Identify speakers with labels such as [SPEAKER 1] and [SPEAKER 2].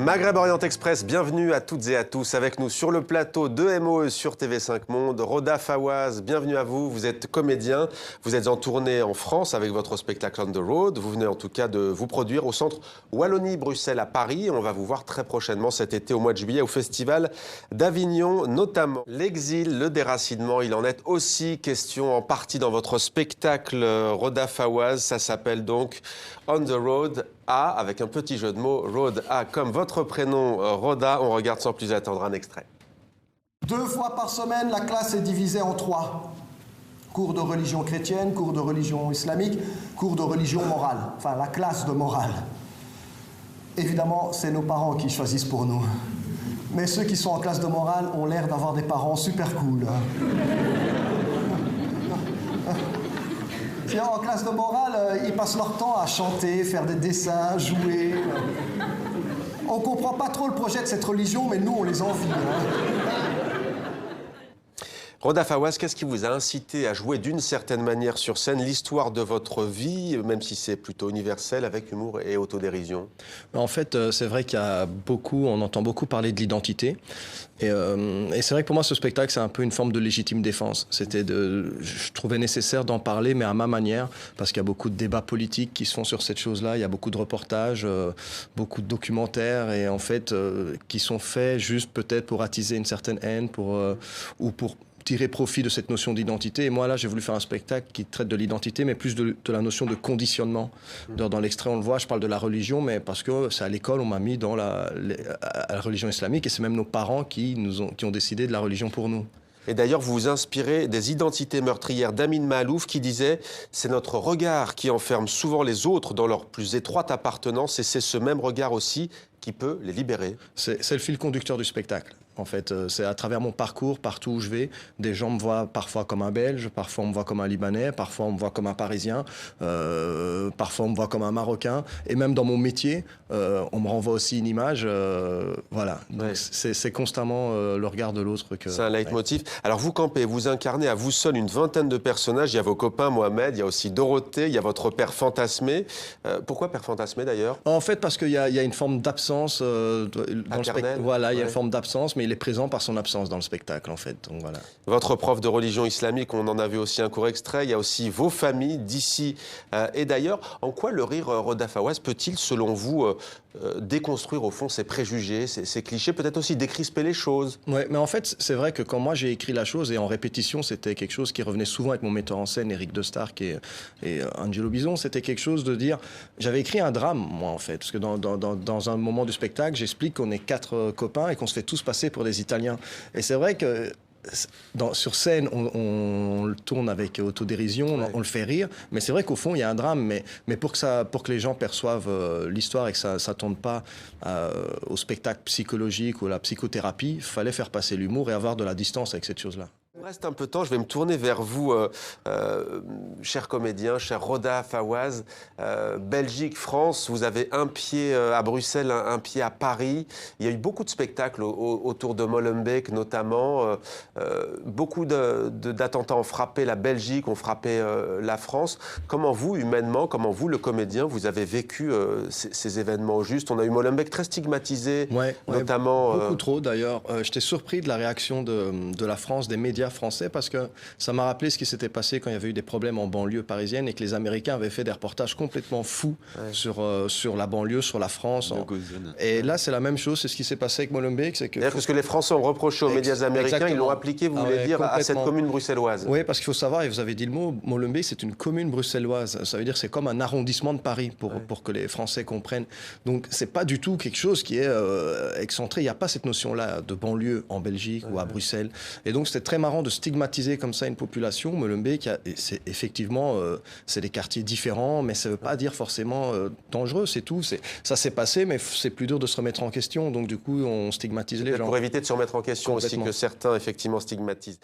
[SPEAKER 1] Maghreb Orient Express, bienvenue à toutes et à tous. Avec nous sur le plateau de MOE sur TV5 Monde, Roda Fawaz, bienvenue à vous. Vous êtes comédien, vous êtes en tournée en France avec votre spectacle On the Road. Vous venez en tout cas de vous produire au centre Wallonie-Bruxelles à Paris. On va vous voir très prochainement cet été au mois de juillet au Festival d'Avignon notamment. L'exil, le déracinement, il en est aussi question en partie dans votre spectacle Roda Fawaz. Ça s'appelle donc On the Road A, avec un petit jeu de mots, Road A, comme votre prénom, Roda. On regarde sans plus attendre un extrait.
[SPEAKER 2] 2 fois par semaine, la classe est divisée en 3. Cours de religion chrétienne, cours de religion islamique, cours de religion morale. Enfin, la classe de morale. Évidemment, c'est nos parents qui choisissent pour nous. Mais ceux qui sont en classe de morale ont l'air d'avoir des parents super cool. En classe de morale, ils passent leur temps à chanter, faire des dessins, jouer. On ne comprend pas trop le projet de cette religion, mais nous, on les envie.
[SPEAKER 1] Roda Fawaz, qu'est-ce qui vous a incité à jouer d'une certaine manière sur scène l'histoire de votre vie, même si c'est plutôt universel, avec humour et autodérision?
[SPEAKER 3] En fait, c'est vrai qu'il y a beaucoup, on entend beaucoup parler de l'identité. Et c'est vrai que pour moi, ce spectacle, c'est un peu une forme de légitime défense. Je trouvais nécessaire d'en parler, mais à ma manière, parce qu'il y a beaucoup de débats politiques qui se font sur cette chose-là. Il y a beaucoup de reportages, beaucoup de documentaires, et en fait, qui sont faits juste peut-être pour attiser une certaine haine, ou pour tirer profit de cette notion d'identité. Et moi, là, j'ai voulu faire un spectacle qui traite de l'identité, mais plus de la notion de conditionnement. Dans l'extrait, on le voit, je parle de la religion, mais parce que c'est à l'école, on m'a mis dans à la religion islamique, et c'est même nos parents qui ont décidé de la religion pour nous.
[SPEAKER 1] Et d'ailleurs, vous vous inspirez des identités meurtrières d'Amin Maalouf qui disait « C'est notre regard qui enferme souvent les autres dans leur plus étroite appartenance et c'est ce même regard aussi qui peut les libérer. »
[SPEAKER 3] C'est le fil conducteur du spectacle. En fait, c'est à travers mon parcours, partout où je vais, des gens me voient parfois comme un Belge, parfois on me voit comme un Libanais, parfois on me voit comme un Parisien, parfois on me voit comme un Marocain. Et même dans mon métier, on me renvoie aussi une image. Voilà. Donc ouais. C'est constamment le regard de l'autre.
[SPEAKER 1] C'est un leitmotiv. Ouais. Alors vous campez, vous incarnez à vous seul une vingtaine de personnages. Il y a vos copains, Mohamed, il y a aussi Dorothée, il y a votre père fantasmé. Pourquoi père fantasmé d'ailleurs?
[SPEAKER 3] En fait, parce qu'il y a une forme d'absence dans le spectacle. Voilà, il y a une forme d'absence, mais il est présent par son absence dans le spectacle, en fait. Donc, voilà.
[SPEAKER 1] Votre prof de religion islamique, on en a vu aussi un court extrait. Il y a aussi vos familles d'ici et d'ailleurs. En quoi le rire Roda Fawaz peut-il, selon vous, déconstruire au fond ces préjugés, ces clichés, peut-être aussi décrisper les choses?
[SPEAKER 3] Oui, mais en fait, c'est vrai que quand moi j'ai écrit la chose, et en répétition, c'était quelque chose qui revenait souvent avec mon metteur en scène, Éric De Stark et Angelo Bison, c'était quelque chose de dire... J'avais écrit un drame, moi, en fait, parce que dans un moment du spectacle, j'explique qu'on est 4 copains et qu'on se fait tous passer pour des Italiens. Et c'est vrai que sur scène, on le tourne avec autodérision, ouais. On le fait rire, mais c'est vrai qu'au fond, il y a un drame. Mais pour que les gens perçoivent l'histoire et que ça ne tourne pas au spectacle psychologique ou à la psychothérapie, il fallait faire passer l'humour et avoir de la distance avec cette chose-là.
[SPEAKER 1] Il reste un peu de temps, je vais me tourner vers vous, cher comédien, cher Roda Fawaz. Belgique, France, vous avez un pied à Bruxelles, un pied à Paris. Il y a eu beaucoup de spectacles autour de Molenbeek notamment. Beaucoup d'attentats ont frappé la Belgique, ont frappé la France. Comment vous, humainement, comment vous, le comédien, vous avez vécu ces événements au juste? On a eu Molenbeek très stigmatisé, notamment...
[SPEAKER 3] Beaucoup trop d'ailleurs. J'étais surpris de la réaction de la France, des médias français, parce que ça m'a rappelé ce qui s'était passé quand il y avait eu des problèmes en banlieue parisienne et que les Américains avaient fait des reportages complètement fous sur la banlieue, sur la France. Et là, c'est la même chose, c'est ce qui s'est passé avec Molenbeek. C'est que ce
[SPEAKER 1] que les Français ont reproché aux médias américains, ils l'ont appliqué, vous voulez dire, à cette commune bruxelloise.
[SPEAKER 3] Oui, parce qu'il faut savoir, et vous avez dit le mot, Molenbeek, c'est une commune bruxelloise. Ça veut dire que c'est comme un arrondissement de Paris, pour que les Français comprennent. Donc, c'est pas du tout quelque chose qui est excentré. Il n'y a pas cette notion-là de banlieue en Belgique ou à Bruxelles. Et donc, c'était très marrant de stigmatiser comme ça une population. Molenbeek, c'est effectivement, c'est des quartiers différents, mais ça ne veut pas dire forcément dangereux, c'est tout. Ça s'est passé, mais c'est plus dur de se remettre en question. Donc du coup, on stigmatise les gens.
[SPEAKER 1] Pour éviter de se remettre en question aussi, que certains effectivement stigmatisent.